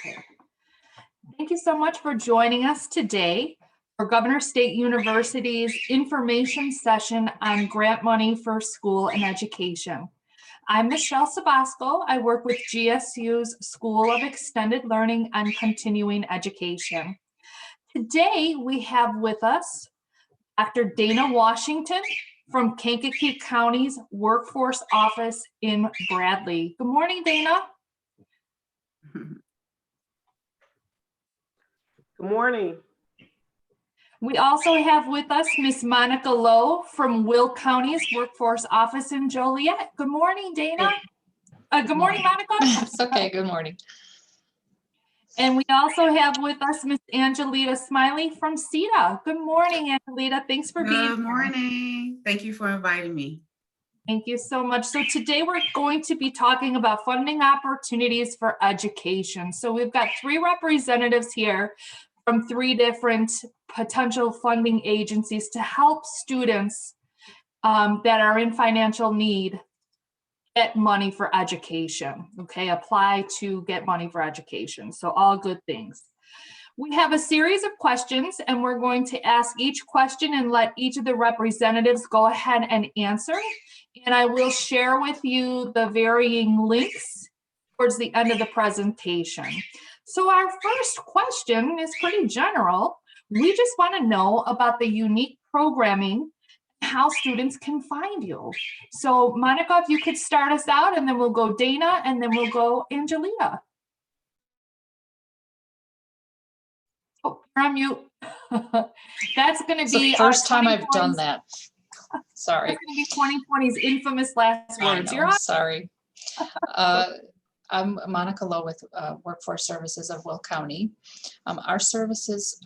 Okay. Thank you so much for joining us today for Governor State University's information session on grant money for school and education. I'm Michelle Sabasco. I work with GSU's School of Extended Learning and Continuing Education. Today, we have with us Dr. Dana Washington from Kankakee County's Workforce Office in Bradley. Good morning, Dana. Good morning. We also have with us Miss Monica Lowe from Will County's Workforce Office in Joliet. Good morning, Dana. Good morning, Monica. It's okay. Good morning. And we also have with us Miss Angelita Smiley from CETA. Good morning, Angelita. Thanks for being here. Good morning. Thank you for inviting me. Thank you so much. So today we're going to be talking about funding opportunities for education. So we've got three representatives here from three different potential funding agencies to help students that are in financial need get money for education, okay? Apply to get money for education. So all good things. We have a series of questions and we're going to ask each question and let each of the representatives go ahead and answer. And I will share with you the varying links towards the end of the presentation. So our first question is pretty general. We just want to know about the unique programming, how students can find you. So Monica, if you could start us out, and then we'll go Dana, and then we'll go Angelita. Oh, you're on mute. That's going to It's be the first time I've done that. Sorry. That's going to be 2020's infamous last words. You're on. Sorry. I'm Monica Lowe with Workforce Services of Will County. Our services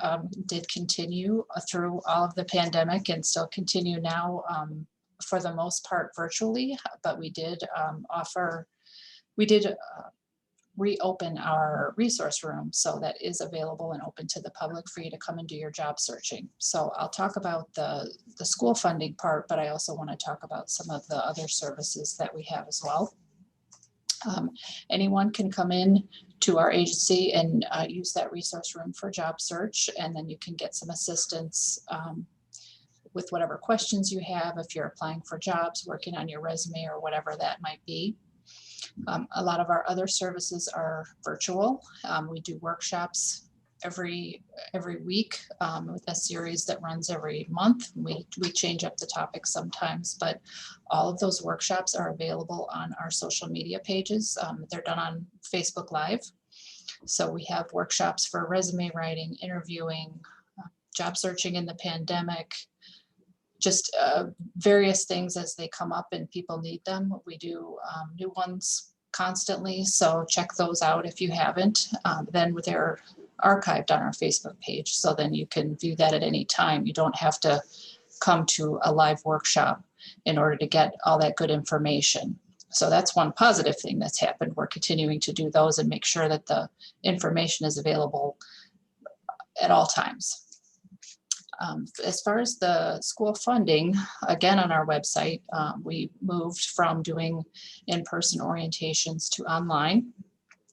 did continue through all of the pandemic and still continue now for the most part virtually, but we did reopen our resource room, so that is available and open to the public for you to come and do your job searching. So I'll talk about the school funding part, but I also want to talk about some of the other services that we have as well. Anyone can come in to our agency and use that resource room for job search, and then you can get some assistance with whatever questions you have if you're applying for jobs, working on your resume, or whatever that might be. A lot of our other services are virtual. We do workshops every week with a series that runs every month. We change up the topics sometimes, but all of those workshops are available on our social media pages. They're done on Facebook Live. So we have workshops for resume writing, interviewing, job searching in the pandemic, just various things as they come up and people need them. We do new ones constantly, so check those out if you haven't. Then they're archived on our Facebook page, so then you can view that at any time. You don't have to come to a live workshop in order to get all that good information. So that's one positive thing that's happened. We're continuing to do those and make sure that the information is available at all times. As far as the school funding, again on our website, we moved from doing in-person orientations to online.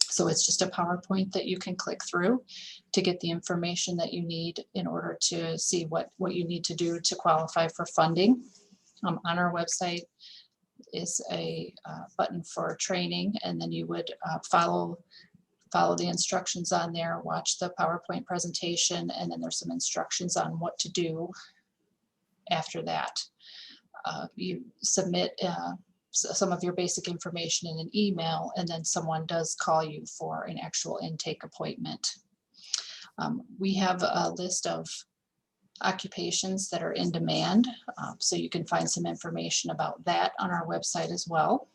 So it's just a PowerPoint that you can click through to get the information that you need in order to see what you need to do to qualify for funding. On our website is a button for training, and then you would follow the instructions on there, watch the PowerPoint presentation, and then there's some instructions on what to do after that. You submit some of your basic information in an email, and then someone does call you for an actual intake appointment. We have a list of occupations that are in demand, so you can find some information about that on our website as well.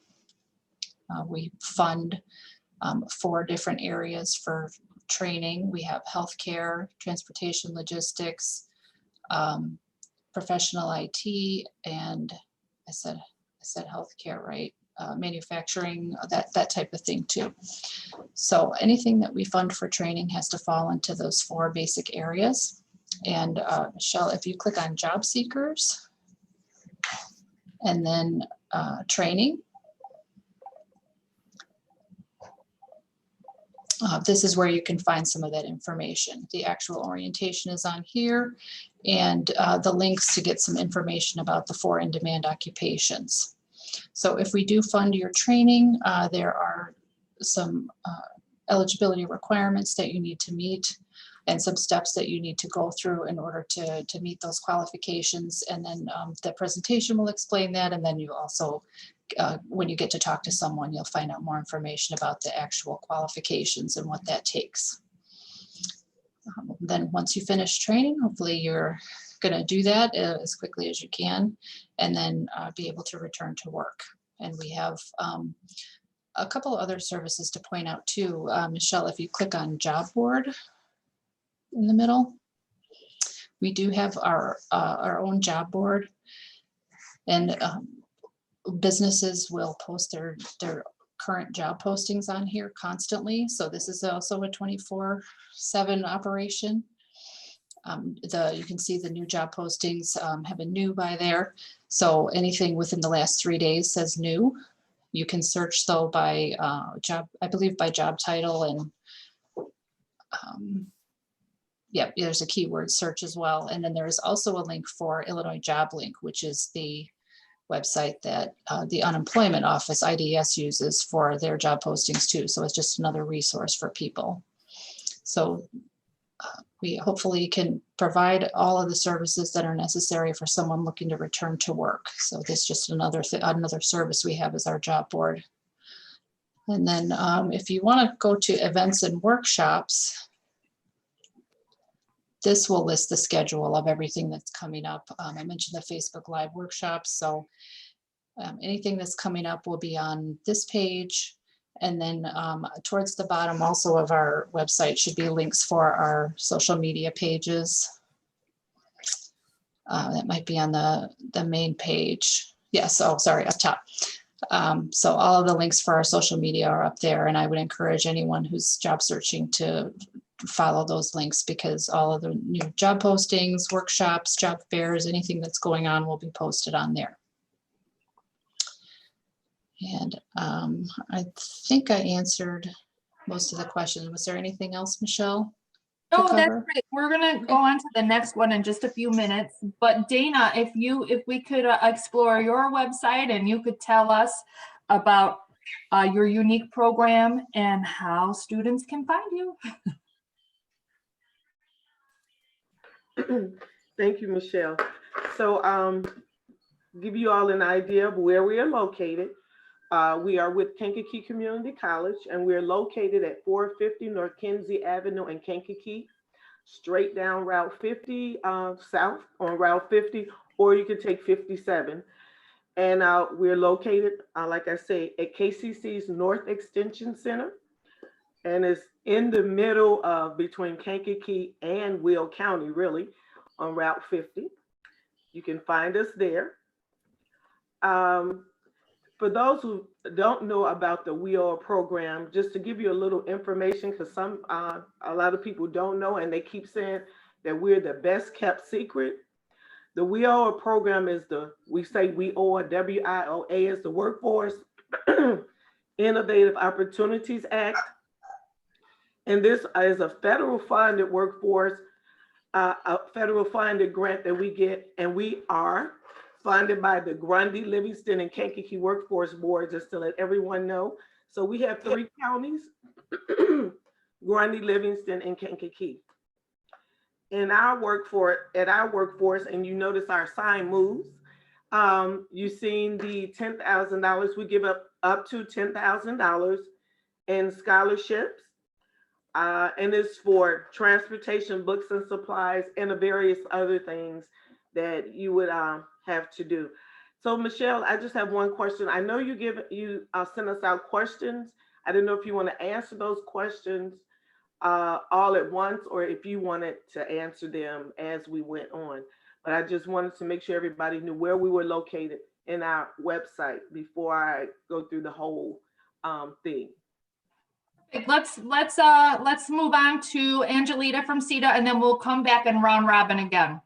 We fund 4 different areas for training. We have healthcare, transportation, logistics, professional IT, and I said healthcare, right? Manufacturing, that type of thing too. So anything that we fund for training has to fall into those 4 basic areas. And Michelle, if you click on job seekers and then training, This is where you can find some of that information. The actual orientation is on here, and the links to get some information about the 4 in-demand occupations. So if we do fund your training, there are some eligibility requirements that you need to meet and some steps that you need to go through in order to meet those qualifications. And then the presentation will explain that. And then you also, when you get to talk to someone, you'll find out more information about the actual qualifications and what that takes. Then once you finish training, hopefully you're going to do that as quickly as you can, and then be able to return to work. And we have a couple of other services to point out too. Michelle, if you click on job board in the middle, we do have our own job board, and businesses will post their current job postings on here constantly. So this is also a 24/7 operation. You can see the new job postings have a new by there. So anything within the last 3 days says new. You can search though by job, I believe by job title, and yeah, there's a keyword search as well. And then there is also a link for Illinois Job Link, which is the website that the unemployment office, IDS, uses for their job postings too. So it's just another resource for people. So we hopefully can provide all of the services that are necessary for someone looking to return to work. So this is just another service we have is our job board. And then if you want to go to events and workshops, this will list the schedule of everything that's coming up. I mentioned the Facebook Live workshops. So anything that's coming up will be on this page. And then towards the bottom also of our website should be links for our social media pages. That might be on the main page. Yes, oh, sorry, up top. So all of the links for our social media are up there. And I would encourage anyone who's job searching to follow those links, because all of the new job postings, workshops, job fairs, anything that's going on will be posted on there. And I think I answered most of the questions. Was there anything else, Michelle? No, that's great. We're gonna go on to the next one in just a few minutes. But Dana, if we could explore your website and you could tell us about your unique program and how students can find you. Thank you, Michelle. So give you all an idea of where we are located. We are with Kankakee Community College, and we're located at 450 North Kinsey Avenue in Kankakee, straight down Route 50 south on Route 50, or you could take 57. And we're located, like I say, at KCC's North Extension Center, and it's in the middle of between Kankakee and Will County, really, on Route 50. You can find us there. For those who don't know about the WIOA program, just to give you a little information, because a lot of people don't know, and they keep saying that we're the best kept secret. The WIOA program is we say WIOA, W-I-O-A is the Workforce Innovative Opportunities Act. And this is a federal funded workforce, a federal funded grant that we get, and we are funded by the Grundy, Livingston, and Kankakee Workforce Boards, just to let everyone know. So we have 3 counties, Grundy, Livingston, and Kankakee. In our workforce, and you notice our sign moves, you've seen the $10,000. We give up to $10,000 in scholarships. And it's for transportation, books and supplies, and the various other things that you would have to do. So Michelle, I just have one question. I know you send us out questions. I didn't know if you want to answer those questions all at once, or if you wanted to answer them as we went on. But I just wanted to make sure everybody knew where we were located in our website before I go through the whole thing. Let's move on to Angelita from CETA, and then we'll come back and round robin again.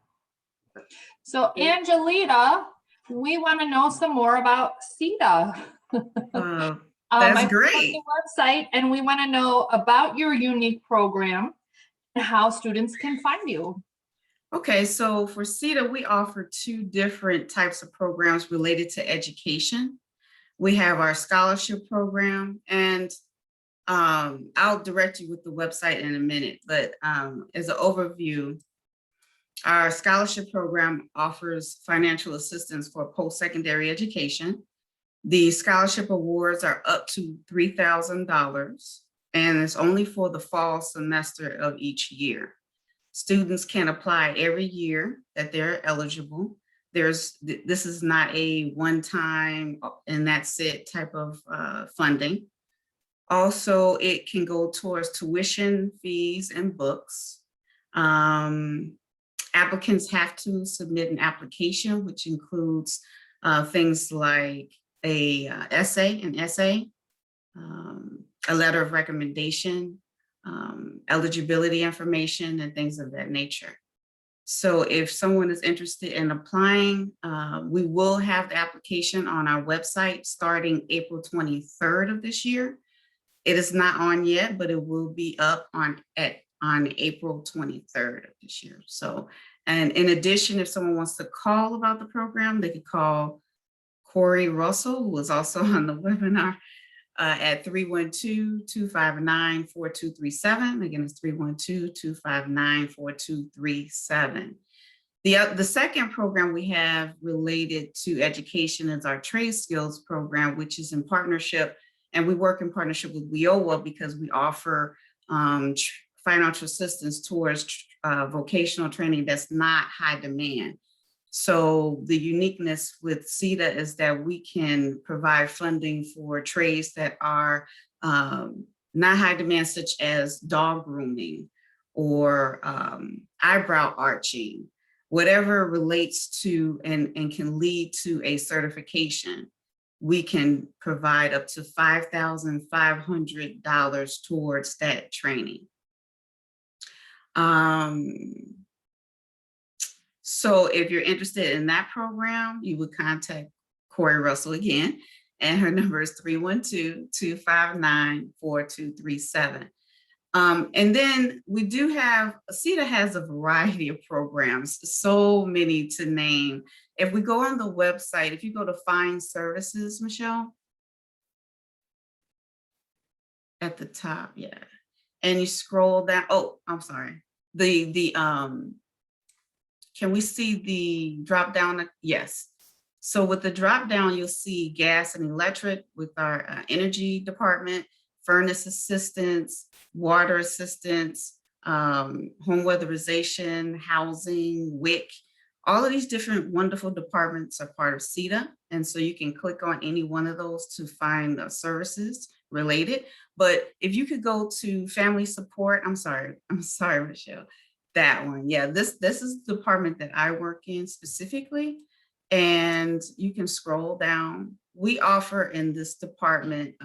So Angelita, we want to know some more about CETA. That's I found great. the website and we want to know about your unique program and how students can find you. Okay, so for CETA, we offer two different types of programs related to education. We have our scholarship program, and I'll direct you with the website in a minute, but as an overview, our scholarship program offers financial assistance for post-secondary education. The scholarship awards are up to $3,000, and it's only for the fall semester of each year. Students can apply every year that they're eligible. This is not a one-time and that's it type of funding. Also, it can go towards tuition, fees, and books. Applicants have to submit an application, which includes things like an essay, a letter of recommendation, eligibility information, and things of that nature. So if someone is interested in applying, we will have the application on our website starting April 23rd of this year. It is not on yet, but it will be up on April 23rd of this year. So, and in addition, if someone wants to call about the program, they could call Corey Russell, who is also on the webinar, at 312-259-4237. Again, it's 312-259-4237. The second program we have related to education is our trade skills program, which is in partnership, and we work in partnership with WIOA because we offer financial assistance towards vocational training that's not high demand. So the uniqueness with CETA is that we can provide funding for trades that are not high demand, such as dog grooming or eyebrow arching, whatever relates to and can lead to a certification. We can provide up to $5,500 towards that training. So if you're interested in that program, you would contact Corey Russell again, and her number is 312-259-4237. And then we do have, CETA has a variety of programs, so many to name. If we go on the website, if you go to Find Services, Michelle, at the top, yeah, and you scroll down, oh, I'm sorry, can we see the drop down? Yes. So with the drop down, you'll see gas and electric with our energy department, furnace assistance, water assistance, home weatherization, housing, WIC. All of these different wonderful departments are part of CETA. And so you can click on any one of those to find the services related. But if you could go to family support, I'm sorry, Michelle. That one, yeah, this is the department that I work in specifically, and you can scroll down. We offer in this department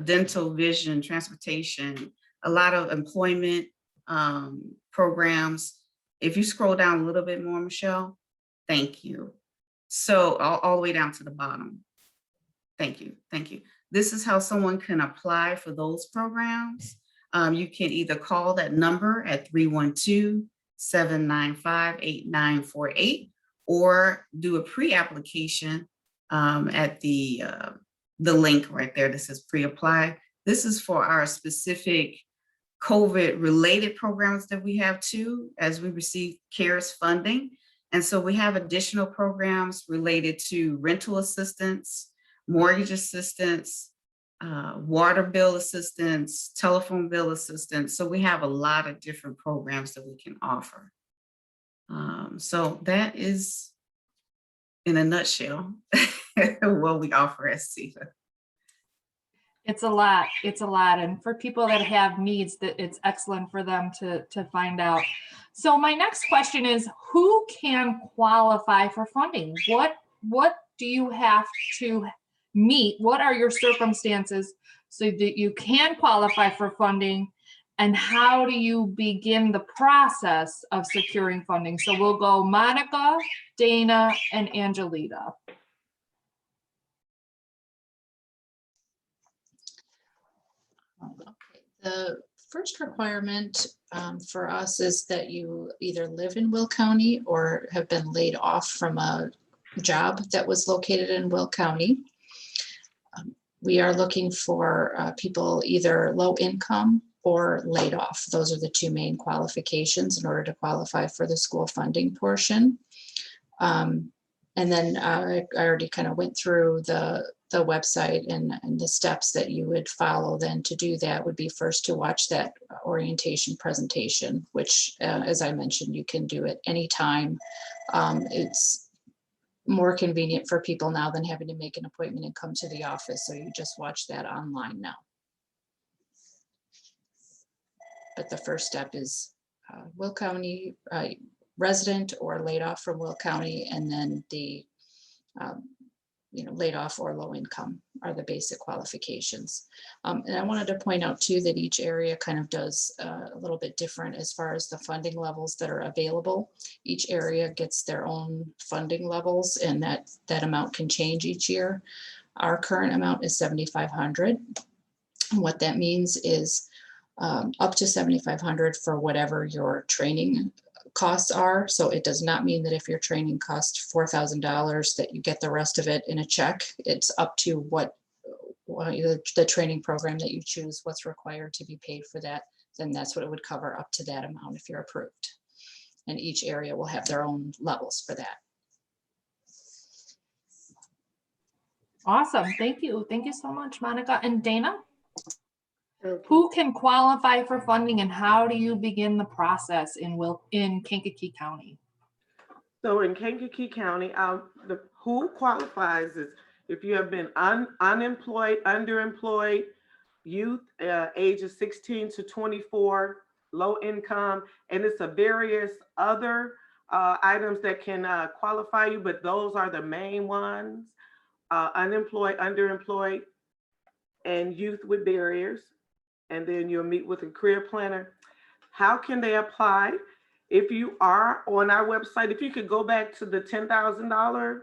dental, vision, transportation, a lot of employment programs. If you scroll down a little bit more, Michelle, thank you. So all the way down to the bottom. Thank you. This is how someone can apply for those programs. You can either call that number at 312-795-8948 or do a pre-application at the link right there that says pre-apply. This is for our specific COVID-related programs that we have too, as we receive CARES funding. And so we have additional programs related to rental assistance, mortgage assistance, water bill assistance, telephone bill assistance. So we have a lot of different programs that we can offer. So that is, in a nutshell, what we offer as CETA. It's a lot. And for people that have needs, that it's excellent for them to find out. So my next question is, who can qualify for funding? What do you have to meet? What are your circumstances so that you can qualify for funding? And how do you begin the process of securing funding? So we'll go Monica, Dana, and Angelita. The first requirement for us is that you either live in Will County or have been laid off from a job that was located in Will County. We are looking for people either low income or laid off. Those are the two main qualifications in order to qualify for the school funding portion. And then I already kind of went through the website and the steps that you would follow then to do that would be first to watch that orientation presentation, which as I mentioned, you can do it anytime. It's more convenient for people now than having to make an appointment and come to the office. So you just watch that online now. But the first step is Will County resident or laid off from Will County, and then the laid off or low income are the basic qualifications. And I wanted to point out too that each area kind of does a little bit different as far as the funding levels that are available. Each area gets their own funding levels, and that amount can change each year. Our current amount is $7,500. And what that means is up to $7,500 for whatever your training costs are. So it does not mean that if your training costs $4,000 that you get the rest of it in a check. It's up to what the training program that you choose, what's required to be paid for that, then that's what it would cover up to that amount if you're approved. And each area will have their own levels for that. Awesome. Thank you. Thank you so much, Monica. And Dana? Okay. Who can qualify for funding and how do you begin the process in Kankakee County? So in Kankakee County, who qualifies is if you have been unemployed, underemployed, youth ages 16 to 24, low income, and it's a various other items that can qualify you, but those are the main ones. Unemployed, underemployed, and youth with barriers. And then you'll meet with a career planner. How can they apply? If you are on our website, if you could go back to the $10,000,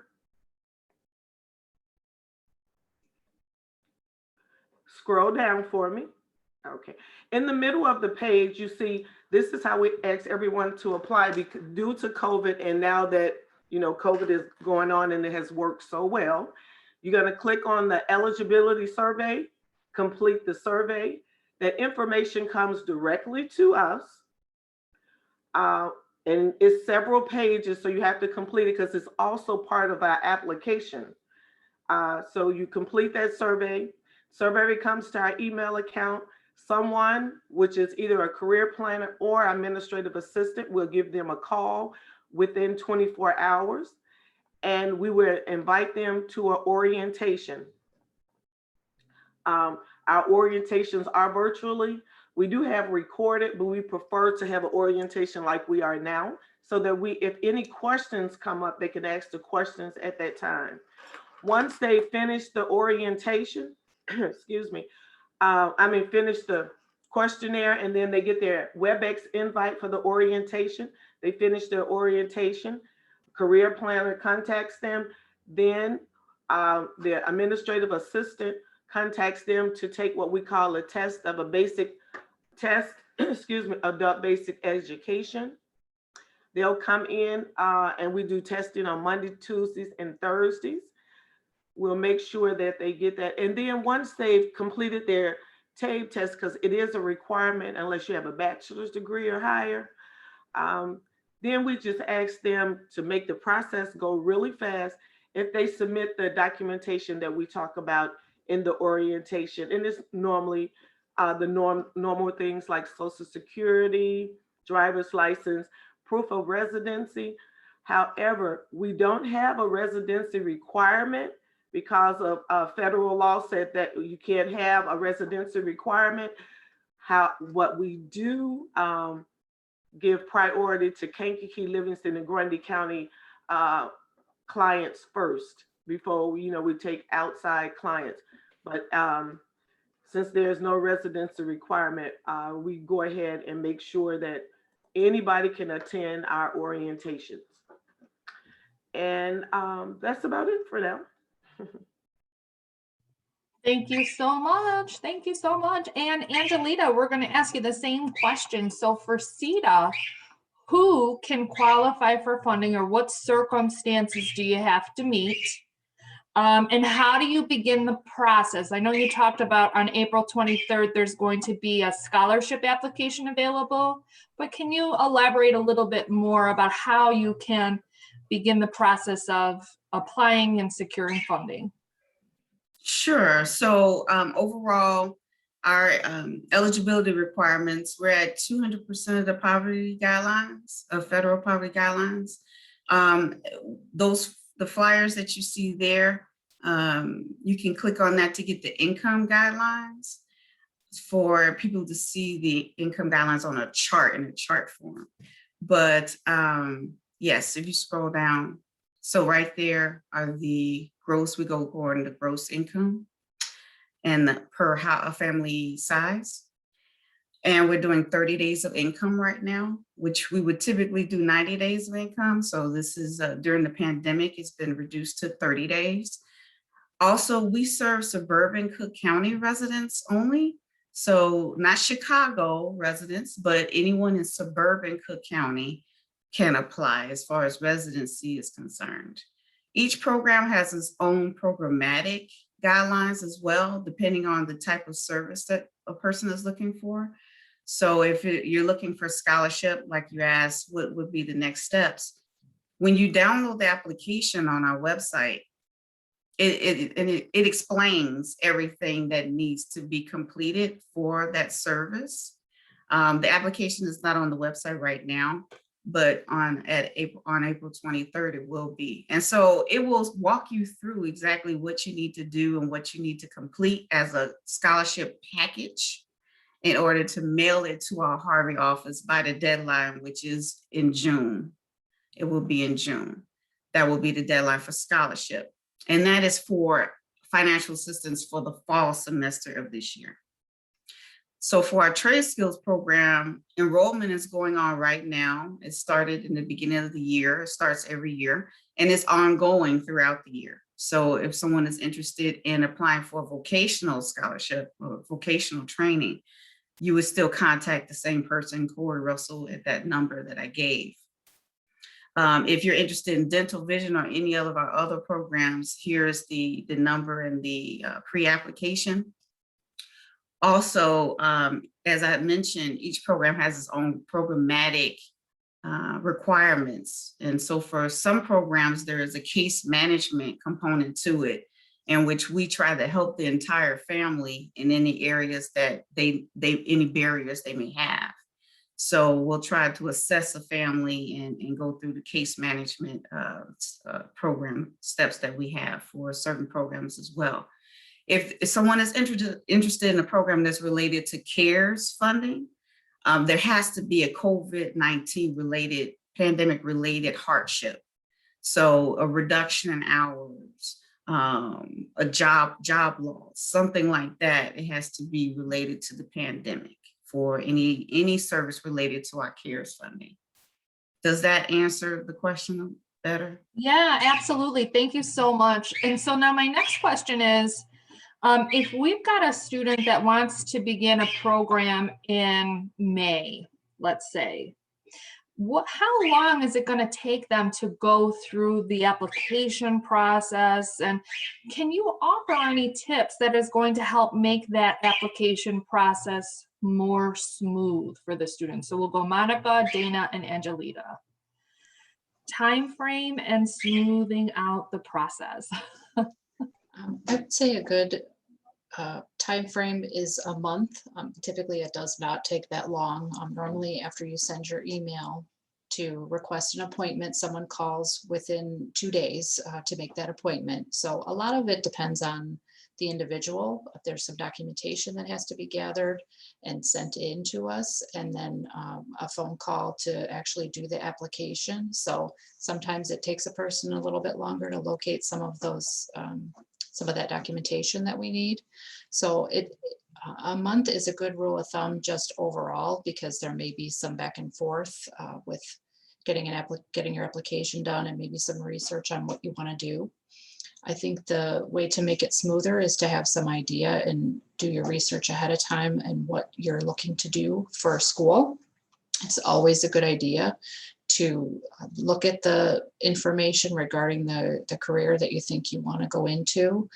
scroll down for me. Okay. In the middle of the page, you see, this is how we ask everyone to apply because due to COVID, and now that, COVID is going on and it has worked so well, you're going to click on the eligibility survey, complete the survey. That information comes directly to us. And it's several pages, so you have to complete it because it's also part of our application. So you complete that survey. Survey comes to our email account. Someone, which is either a career planner or administrative assistant, will give them a call within 24 hours. And we will invite them to an orientation. Our orientations are virtually. We do have recorded, but we prefer to have an orientation like we are now so that if any questions come up, they can ask the questions at that time. Once they finish the orientation, excuse me, finish the questionnaire and then they get their WebEx invite for the orientation. They finish their orientation, career planner contacts them, then the administrative assistant contacts them to take what we call a test of a basic test, excuse me, adult basic education. They'll come in and we do testing on Monday, Tuesdays, and Thursdays. We'll make sure that they get that. And then once they've completed their TABE test, because it is a requirement unless you have a bachelor's degree or higher, then we just ask them to make the process go really fast if they submit the documentation that we talk about in the orientation. And it's normally the normal things like Social Security, driver's license, proof of residency. However, we don't have a residency requirement because of federal law said that you can't have a residency requirement. What we do give priority to Kankakee, Livingston, and Grundy County clients first before we take outside clients. But since there's no residency requirement, we go ahead and make sure that anybody can attend our orientations. And that's about it for now. Thank you so much. Thank you so much. And Angelita, we're going to ask you the same question. So for CETA, who can qualify for funding, or what circumstances do you have to meet? And how do you begin the process? I know you talked about on April 23rd, there's going to be a scholarship application available, but can you elaborate a little bit more about how you can begin the process of applying and securing funding? Sure. So overall, our eligibility requirements, we're at 200% of the poverty guidelines, of federal poverty guidelines. The flyers that you see there, you can click on that to get the income guidelines for people to see the income guidelines on a chart, in a chart form. But yes, if you scroll down, so right there are the gross, we go according to gross income and per family size. And we're doing 30 days of income right now, which we would typically do 90 days of income. So this is during the pandemic, it's been reduced to 30 days. Also, we serve suburban Cook County residents only. So not Chicago residents, but anyone in suburban Cook County can apply as far as residency is concerned. Each program has its own programmatic guidelines as well, depending on the type of service that a person is looking for. So if you're looking for scholarship, like you asked, what would be the next steps? When you download the application on our website, it explains everything that needs to be completed for that service. The application is not on the website right now, but on April 23rd, it will be. And so it will walk you through exactly what you need to do and what you need to complete as a scholarship package in order to mail it to our Harvey office by the deadline, which is in June. It will be in June. That will be the deadline for scholarship. And that is for financial assistance for the fall semester of this year. So for our trade skills program, enrollment is going on right now. It started in the beginning of the year. It starts every year and it's ongoing throughout the year. So if someone is interested in applying for a vocational scholarship or vocational training, you would still contact the same person, Corey Russell, at that number that I gave. If you're interested in dental vision or any of our other programs, here's the number and the pre-application. Also, as I mentioned, each program has its own programmatic requirements. And so for some programs, there is a case management component to it, in which we try to help the entire family in any areas that any barriers they may have. So we'll try to assess a family and go through the case management program steps that we have for certain programs as well. If someone is interested in a program that's related to CARES funding, there has to be a COVID-19 related, pandemic related hardship. So a reduction in hours, a job loss, something like that. It has to be related to the pandemic for any service related to our CARES funding. Does that answer the question better? Yeah, absolutely. Thank you so much. And so now my next question is, if we've got a student that wants to begin a program in May, let's say, how long is it going to take them to go through the application process? And can you offer any tips that is going to help make that application process more smooth for the students? So we'll go Monica, Dana, and Angelita. Time frame and smoothing out the process. I would say a good time frame is a month. Typically, it does not take that long. Normally, after you send your email to request an appointment, someone calls within 2 days to make that appointment. So a lot of it depends on the individual. If there's some documentation that has to be gathered and sent in to us, and then a phone call to actually do the application. So sometimes it takes a person a little bit longer to locate some of those some of that documentation that we need. So a month is a good rule of thumb just overall, because there may be some back and forth with getting your application done and maybe some research on what you want to do. I think the way to make it smoother is to have some idea and do your research ahead of time and what you're looking to do for school. It's always a good idea to look at the information regarding the career that you think you want to go into,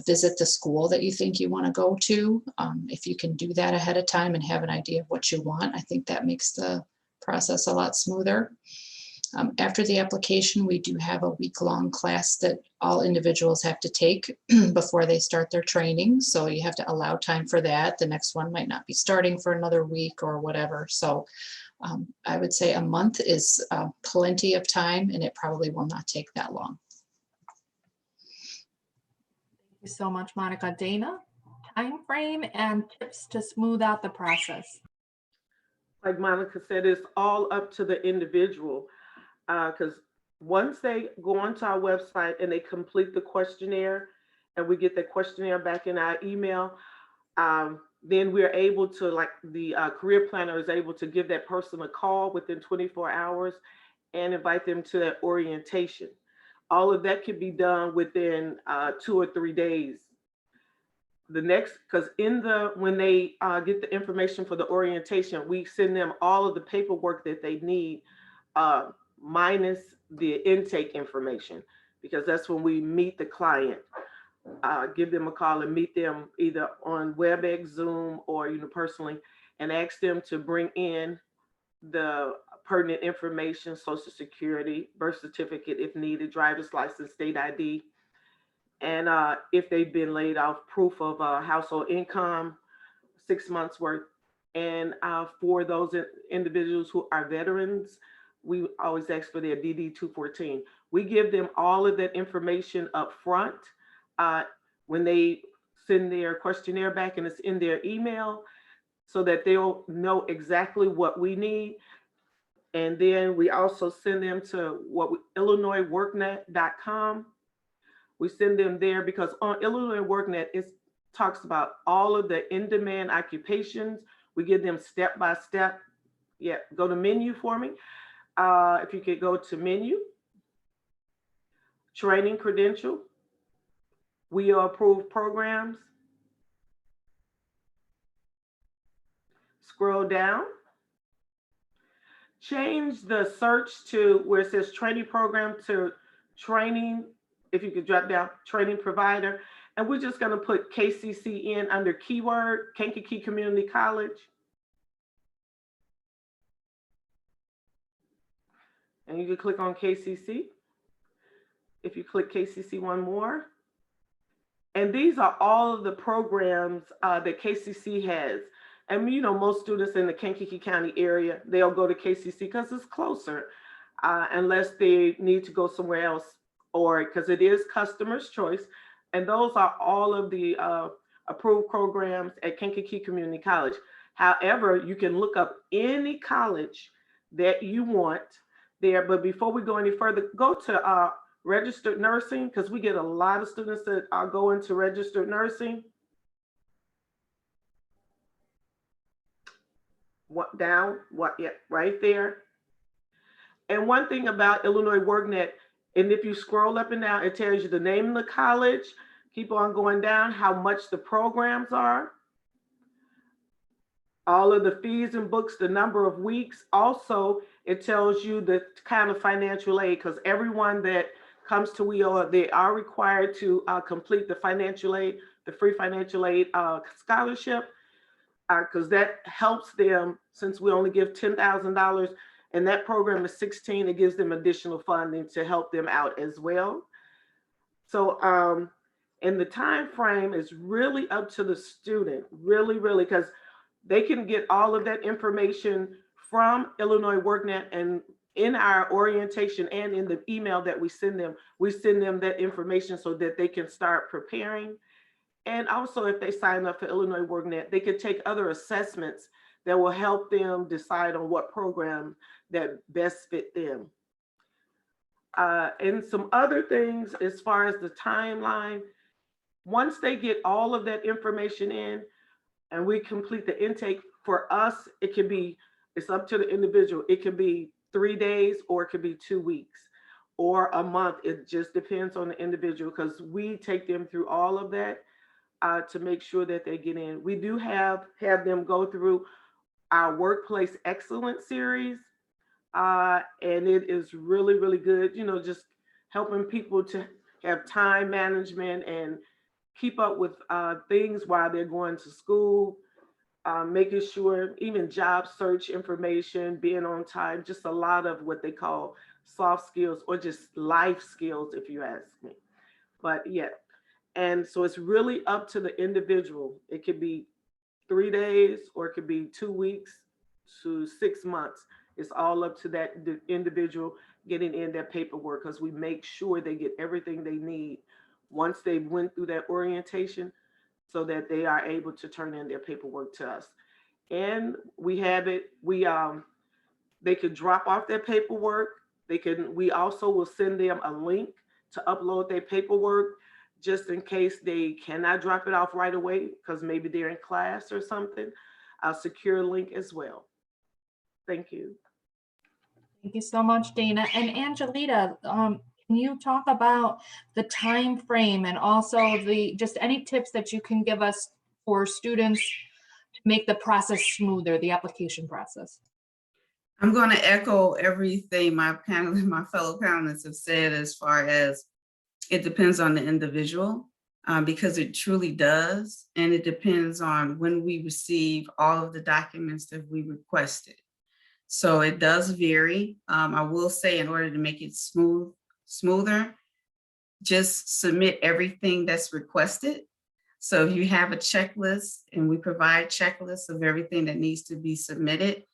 visit the school that you think you want to go to. If you can do that ahead of time and have an idea of what you want, I think that makes the process a lot smoother. After the application, we do have a week-long class that all individuals have to take before they start their training. So you have to allow time for that. The next one might not be starting for another week or whatever. So I would say a month is plenty of time, and it probably will not take that long. Thank you so much, Monica. Dana, time frame and tips to smooth out the process. Like Monica said, it's all up to the individual, because once they go onto our website and they complete the questionnaire, and we get the questionnaire back in our email, then we're able to, like the career planner is able to give that person a call within 24 hours and invite them to that orientation. All of that can be done within 2 or 3 days. The next, because when they get the information for the orientation, we send them all of the paperwork that they need, minus the intake information, because that's when we meet the client. Give them a call and meet them either on WebEx, Zoom, or personally, and ask them to bring in the pertinent information: Social Security, birth certificate if needed, driver's license, state ID, and if they've been laid off, proof of household income, 6 months worth. And for those individuals who are veterans, we always ask for their DD-214. We give them all of that information up front when they send their questionnaire back, and it's in their email, so that they'll know exactly what we need. And then we also send them to IllinoisWorkNet.com. We send them there because on Illinois WorkNet, it talks about all of the in-demand occupations. We give them step-by-step. Yeah, go to menu for me. If you could go to menu, training credential, we are approved programs. Scroll down. Change the search to where it says training program to training. If you could drop down training provider. And we're just going to put KCC in under keyword, Kankakee Community College. And you can click on KCC. If you click KCC one more. And these are all of the programs that KCC has. And most students in the Kankakee County area, they'll go to KCC because it's closer, unless they need to go somewhere else, or because it is customer's choice. And those are all of the approved programs at Kankakee Community College. However, you can look up any college that you want there. But before we go any further, go to registered nursing, because we get a lot of students that go into registered nursing. Right there. And one thing about Illinois WorkNet, and if you scroll up and down, it tells you the name of the college. Keep on going down, how much the programs are, all of the fees and books, the number of weeks. Also, it tells you the kind of financial aid, because everyone that comes to WIO, they are required to complete the financial aid, the free financial aid scholarship, because that helps them, since we only give $10,000 and that program is 16, it gives them additional funding to help them out as well. So, and the time frame is really up to the student, really, because they can get all of that information from Illinois WorkNet, and in our orientation and in the email that we send them that information so that they can start preparing. And also, if they sign up for Illinois WorkNet, they could take other assessments that will help them decide on what program that best fit them. And some other things as far as the timeline, once they get all of that information in and we complete the intake, for us, it's up to the individual. It could be 3 days or it could be 2 weeks. or a month. It just depends on the individual, because we take them through all of that to make sure that they get in. We do have them go through our Workplace Excellence series, and it is really, really good, just helping people to have time management and keep up with things while they're going to school, making sure even job search information, being on time, just a lot of what they call soft skills or just life skills, if you ask me. But yeah, and so it's really up to the individual. It could be 3 days or it could be 2 weeks to 6 months. It's all up to the individual getting in their paperwork, because we make sure they get everything they need once they went through that orientation, so that they are able to turn in their paperwork to us. And we have it, they could drop off their paperwork. We also will send them a link to upload their paperwork, just in case they cannot drop it off right away, because maybe they're in class or something. I'll secure a link as well. Thank you. Thank you so much, Dana. And Angelita, can you talk about the time frame and also just any tips that you can give us for students to make the process smoother, the application process? I'm going to echo everything my fellow panelists have said, as far as it depends on the individual, because it truly does. And it depends on when we receive all of the documents that we requested. So it does vary. I will say, in order to make it smoother, just submit everything that's requested. So if you have a checklist, and we provide checklists of everything that needs to be submitted,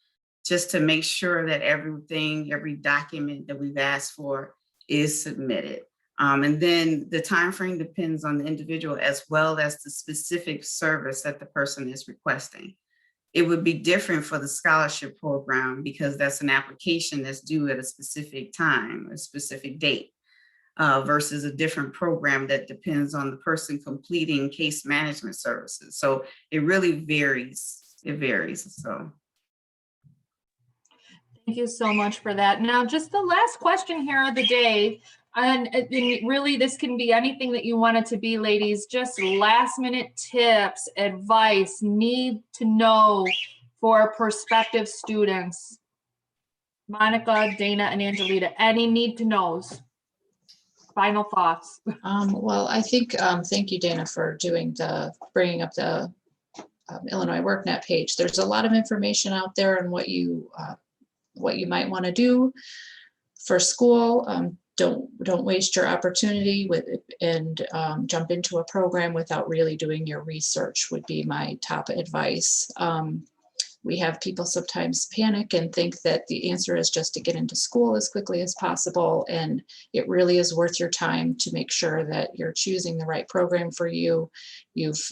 just to make sure that every document that we've asked for is submitted. And then the timeframe depends on the individual, as well as the specific service that the person is requesting. It would be different for the scholarship program, because that's an application that's due at a specific time, a specific date, versus a different program that depends on the person completing case management services. So it really varies. It varies. So. Thank you so much for that. Now, just the last question here of the day, and really this can be anything that you want it to be, ladies, just last minute tips, advice, need to know for prospective students. Monica, Dana, and Angelita, any need to knows? Final thoughts. Well, I think, thank you, Dana, for bringing up the Illinois WorkNet page. There's a lot of information out there on what you might want to do for school. Don't waste your opportunity and jump into a program without really doing your research, would be my top advice. We have people sometimes panic and think that the answer is just to get into school as quickly as possible. And it really is worth your time to make sure that you're choosing the right program for you. You've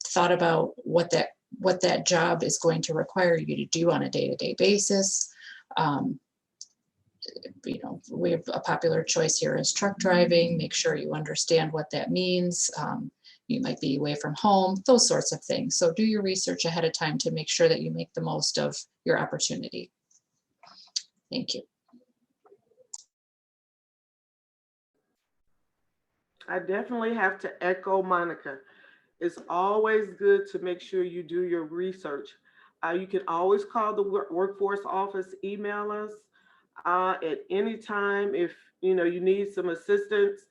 thought about what that job is going to require you to do on a day-to-day basis. We have a popular choice here is truck driving. Make sure you understand what that means. You might be away from home, those sorts of things. So do your research ahead of time to make sure that you make the most of your opportunity. Thank you. I definitely have to echo Monica. It's always good to make sure you do your research. You can always call the workforce office, email us at any time if you need some assistance,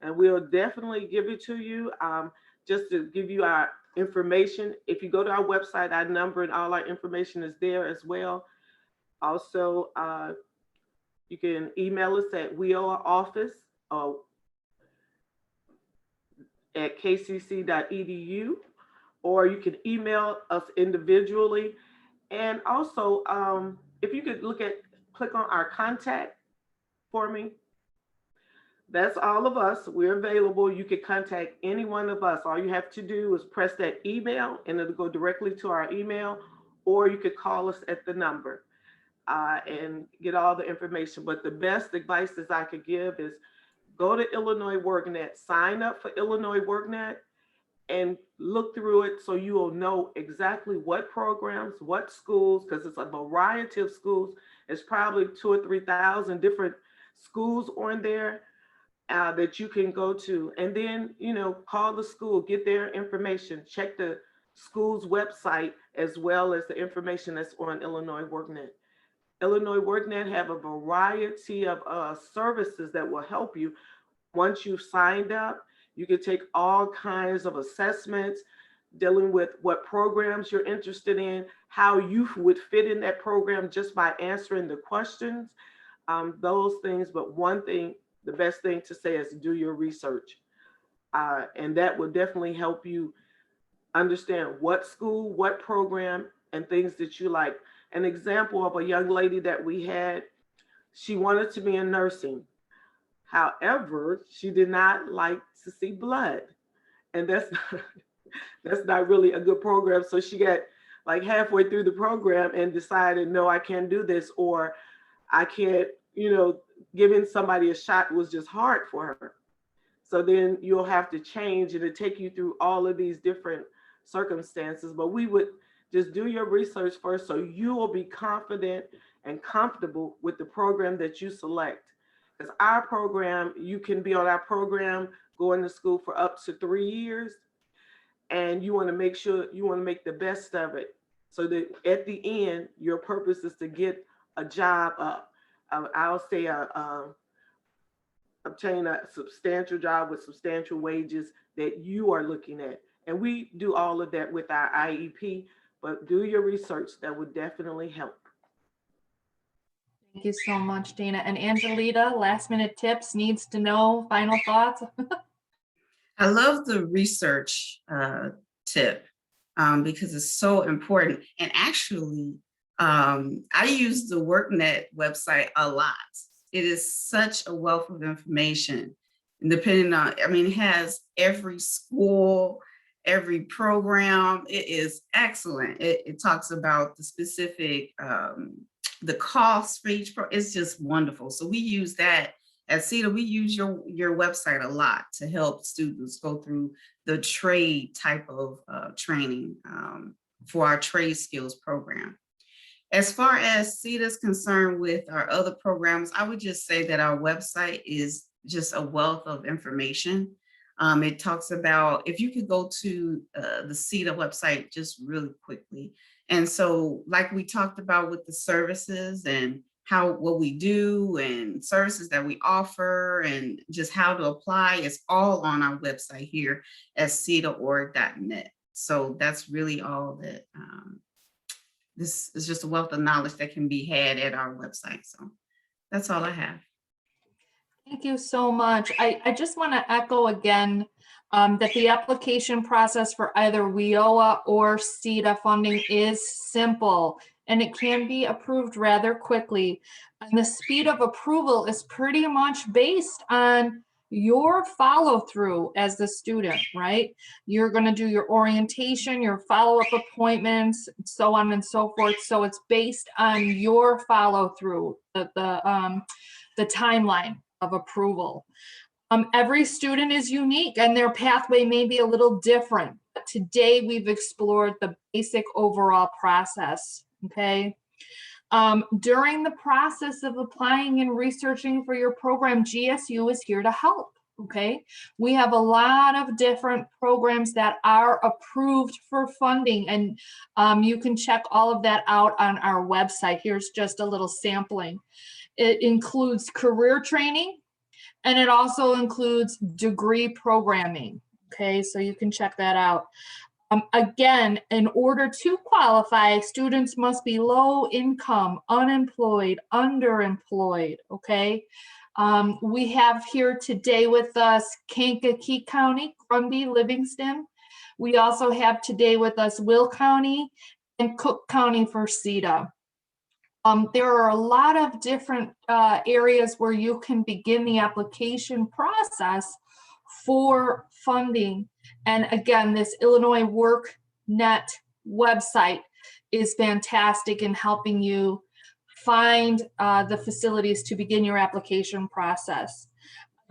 and we'll definitely give it to you. Just to give you our information, if you go to our website, our number and all our information is there as well. Also, you can email us at weoffice at kcc.edu, or you can email us individually. And also, if you could click on our contact for me. That's all of us. We're available. You can contact any one of us. All you have to do is press that email and it'll go directly to our email, or you could call us at the number and get all the information. But the best advice that I could give is go to Illinois WorkNet, sign up for Illinois WorkNet, and look through it so you will know exactly what programs, what schools, because it's a variety of schools. It's probably 2,000 or 3,000 different schools on there that you can go to. And then, call the school, get their information, check the school's website as well as the information that's on Illinois WorkNet. Illinois WorkNet have a variety of services that will help you. Once you've signed up, you can take all kinds of assessments dealing with what programs you're interested in, how you would fit in that program just by answering the questions, those things. But one thing, the best thing to say is do your research. And that will definitely help you understand what school, what program, and things that you like. An example of a young lady that we had, she wanted to be in nursing. However, she did not like to see blood. And that's not really a good program. So she got like halfway through the program and decided, no, I can't do this, or I can't, giving somebody a shot was just hard for her. So then you'll have to change, and it'll take you through all of these different circumstances. But we would just do your research first so you will be confident and comfortable with the program that you select. Because our program, you can be on our program, going to school for up to 3 years, and you want to make sure you want to make the best of it so that at the end, your purpose is to get a job up. I'll say obtain a substantial job with substantial wages that you are looking at. And we do all of that with our IEP, but do your research. That would definitely help. Thank you so much, Dana. And Angelita, last minute tips, needs to know, final thoughts? I love the research tip because it's so important. And actually, I use the WorkNet website a lot. It is such a wealth of information. And depending on, it has every school, every program. It is excellent. It talks about the specific, the costs for each program. It's just wonderful. So we use that. At CETA, we use your website a lot to help students go through the trade type of training for our trade skills program. As far as CETA is concerned with our other programs, I would just say that our website is just a wealth of information. It talks about, if you could go to the CETA website just really quickly. And so like we talked about with the services and what we do and services that we offer and just how to apply, it's all on our website here at cetaorg.net. So that's really all that, this is just a wealth of knowledge that can be had at our website. So that's all I have. Thank you so much. I just want to echo again that the application process for either WIOA or CETA funding is simple, and it can be approved rather quickly. And the speed of approval is pretty much based on your follow through as the student, right? You're going to do your orientation, your follow-up appointments, so on and so forth. So it's based on your follow through, the timeline of approval. Every student is unique and their pathway may be a little different. But today we've explored the basic overall process, okay? During the process of applying and researching for your program, GSU is here to help, okay? We have a lot of different programs that are approved for funding, and you can check all of that out on our website. Here's just a little sampling. It includes career training, and it also includes degree programming. Okay, so you can check that out. Again, in order to qualify, students must be low income, unemployed, underemployed. Okay, we have here today with us Kankakee County, Grundy, Livingston. We also have today with us Will County and Cook County for CETA. There are a lot of different areas where you can begin the application process for funding. And again, this Illinois WorkNet website is fantastic in helping you find the facilities to begin your application process.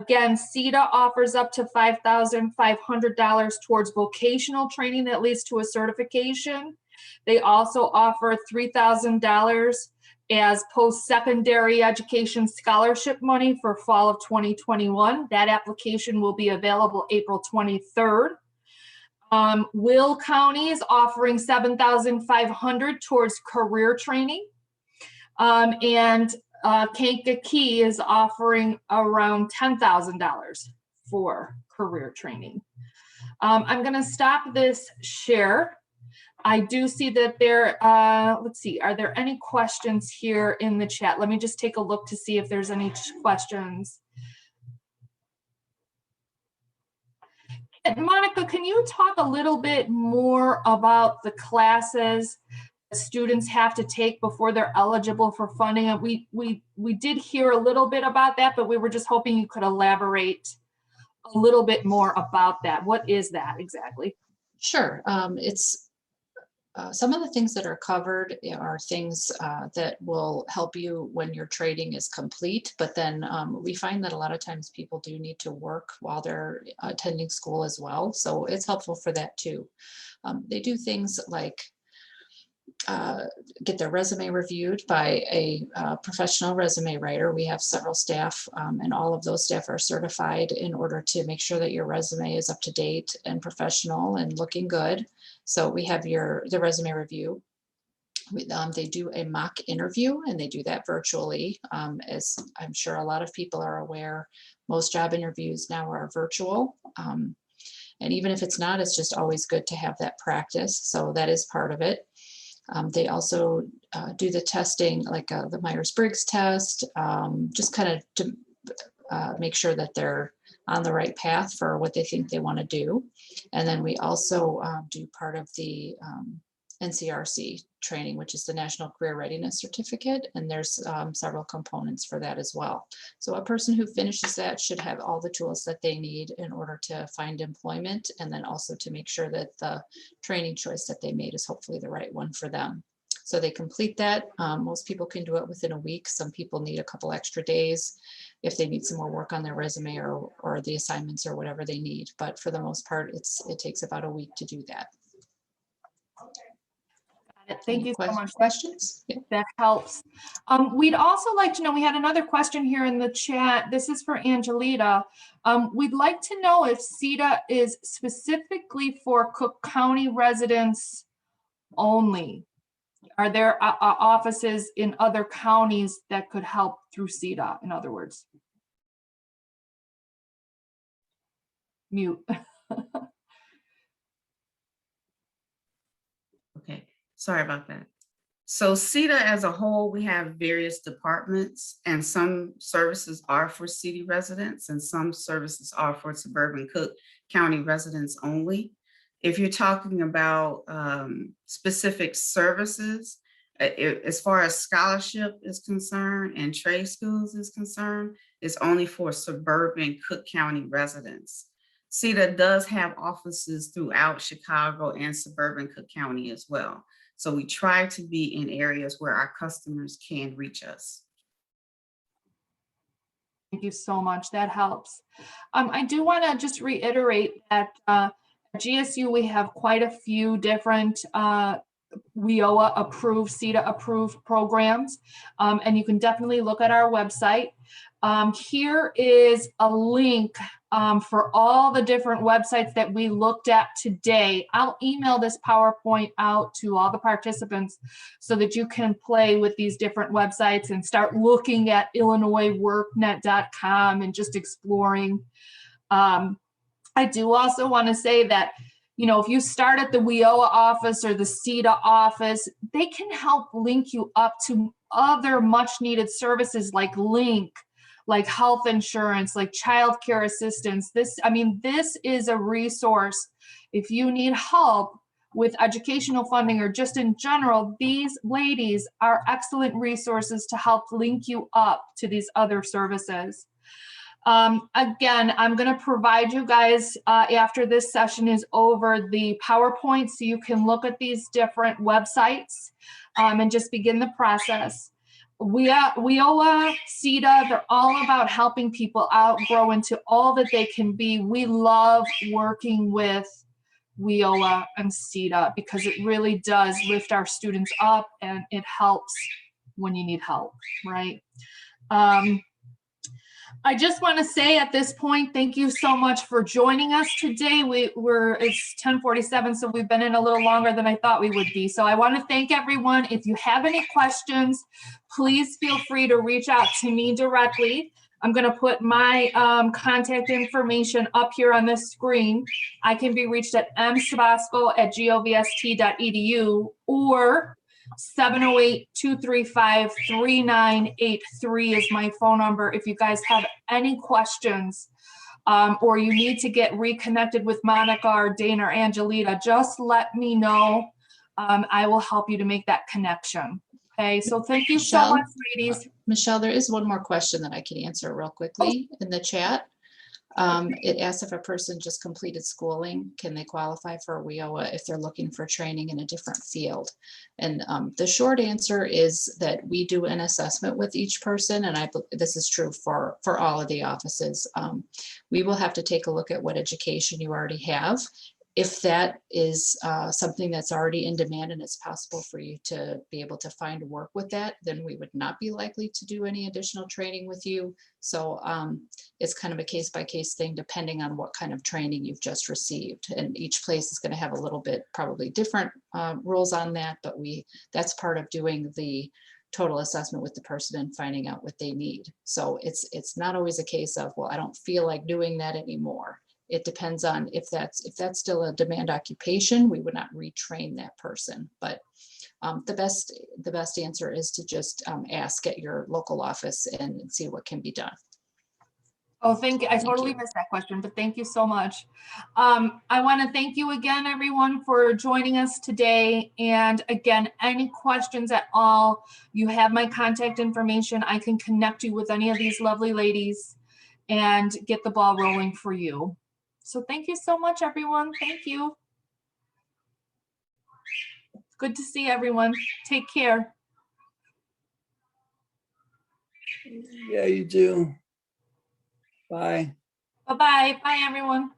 Again, CETA offers up to $5,500 towards vocational training that leads to a certification. They also offer $3,000 as post-secondary education scholarship money for fall of 2021. That application will be available April 23rd. Will County is offering $7,500 towards career training. And Kankakee is offering around $10,000 for career training. I'm going to stop this share. I do see that there, let's see, are there any questions here in the chat? Let me just take a look to see if there's any questions. And Monica, can you talk a little bit more about the classes that students have to take before they're eligible for funding? And we did hear a little bit about that, but we were just hoping you could elaborate a little bit more about that. What is that exactly? Sure. It's some of the things that are covered are things that will help you when your training is complete, but then we find that a lot of times people do need to work while they're attending school as well. So it's helpful for that too. They do things like get their resume reviewed by a professional resume writer. We have several staff and all of those staff are certified in order to make sure that your resume is up to date and professional and looking good. So we have the resume review. They do a mock interview and they do that virtually. As I'm sure a lot of people are aware, most job interviews now are virtual. And even if it's not, it's just always good to have that practice. So that is part of it. They also do the testing, like the Myers-Briggs test, just kind of to make sure that they're on the right path for what they think they want to do. And then we also do part of the NCRC training, which is the National Career Readiness Certificate. And there's several components for that as well. So a person who finishes that should have all the tools that they need in order to find employment, and then also to make sure that the training choice that they made is hopefully the right one for them. So they complete that. Most people can do it within a week. Some people need a couple extra days if they need some more work on their resume or the assignments or whatever they need. But for the most part, it takes about a week to do that. Thank you so much. Questions? Yeah. That helps. We'd also like to know, we had another question here in the chat. This is for Angelita. We'd like to know if CETA is specifically for Cook County residents only. Are there offices in other counties that could help through CETA, in other words? Mute. Okay, sorry about that. So CETA as a whole, we have various departments, and some services are for city residents and some services are for suburban Cook County residents only. If you're talking about specific services, as far as scholarship is concerned and trade schools is concerned, it's only for suburban Cook County residents. CETA does have offices throughout Chicago and suburban Cook County as well. So we try to be in areas where our customers can reach us. Thank you so much. That helps. I do want to just reiterate that at GSU, we have quite a few different WIOA approved, CETA approved programs, and you can definitely look at our website. Here is a link for all the different websites that we looked at today. I'll email this PowerPoint out to all the participants so that you can play with these different websites and start looking at illinoisworknet.com and just exploring. I do also want to say that, you know, if you start at the WIOA office or the CETA office, they can help link you up to other much needed services like LINK, like health insurance, like childcare assistance. This is a resource. If you need help with educational funding or just in general, these ladies are excellent resources to help link you up to these other services. Again, I'm going to provide you guys after this session is over the PowerPoint so you can look at these different websites and just begin the process. WIOA, CETA, they're all about helping people out, grow into all that they can be. We love working with WIOA and CETA because it really does lift our students up and it helps when you need help, right? I just want to say at this point, thank you so much for joining us today. It's 10:47, so we've been in a little longer than I thought we would be. So I want to thank everyone. If you have any questions, please feel free to reach out to me directly. I'm going to put my contact information up here on this screen. I can be reached at msabasco@govst.edu or 708-235-3983 is my phone number. If you guys have any questions or you need to get reconnected with Monica or Dana or Angelita, just let me know. I will help you to make that connection. Okay, so thank you so much, ladies. Michelle, there is one more question that I can answer real quickly in the chat. It asks if a person just completed schooling, can they qualify for a WIOA if they're looking for training in a different field? And the short answer is that we do an assessment with each person, and this is true for all of the offices. We will have to take a look at what education you already have. If that is something that's already in demand and it's possible for you to be able to find work with that, then we would not be likely to do any additional training with you. So it's kind of a case-by-case thing depending on what kind of training you've just received. And each place is going to have a little bit probably different rules on that, but that's part of doing the total assessment with the person and finding out what they need. So it's not always a case of, well, I don't feel like doing that anymore. It depends on if that's still a demand occupation, we would not retrain that person. But the best answer is to just ask at your local office and see what can be done. Oh, thank you. I totally missed that question, but thank you so much. I want to thank you again, everyone, for joining us today. And again, any questions at all, you have my contact information. I can connect you with any of these lovely ladies and get the ball rolling for you. So thank you so much, everyone. Thank you. Good to see everyone. Take care. Yeah, you do. Bye. Bye-bye. Bye, everyone.